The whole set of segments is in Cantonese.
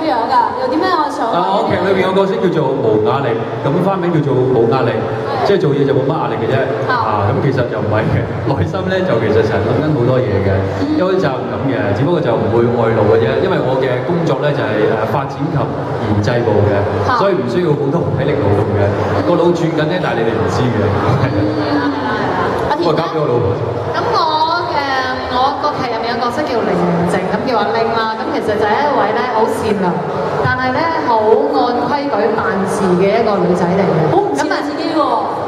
樣㗎？有啲咩我想？我劇裏邊個角色叫做無壓力，咁花名叫做冇壓力，即係做嘢就冇乜壓力嘅啫。咁其實就唔係嘅，內心咧就其實成日諗緊好多嘢嘅，有啲責任感嘅，只不過就唔會外露嘅啫。因為我嘅工作咧就係發展及研製部嘅，所以唔需要好多體力勞動嘅。個腦轉緊咧，但係你哋唔知嘅。我交俾我老婆。咁我個劇入面嘅角色叫寧靜，咁叫阿玲啦。咁其實就係一位咧好善良，但係咧好按規矩辦事嘅一個女仔嚟嘅。好唔似自己喎。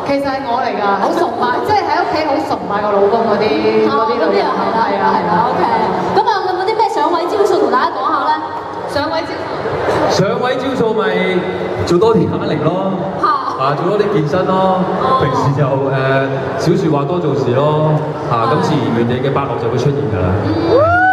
其實係我嚟㗎，好崇拜，即係喺屋企好崇拜個老公嗰啲女人。係啦。OK。咁啊，有冇啲咩上位招數同大家講下咧？上位招數咪做多啲壓力咯。做多啲健身咯，平時就少説話多做事咯，咁自然你嘅伯樂就會出現㗎啦。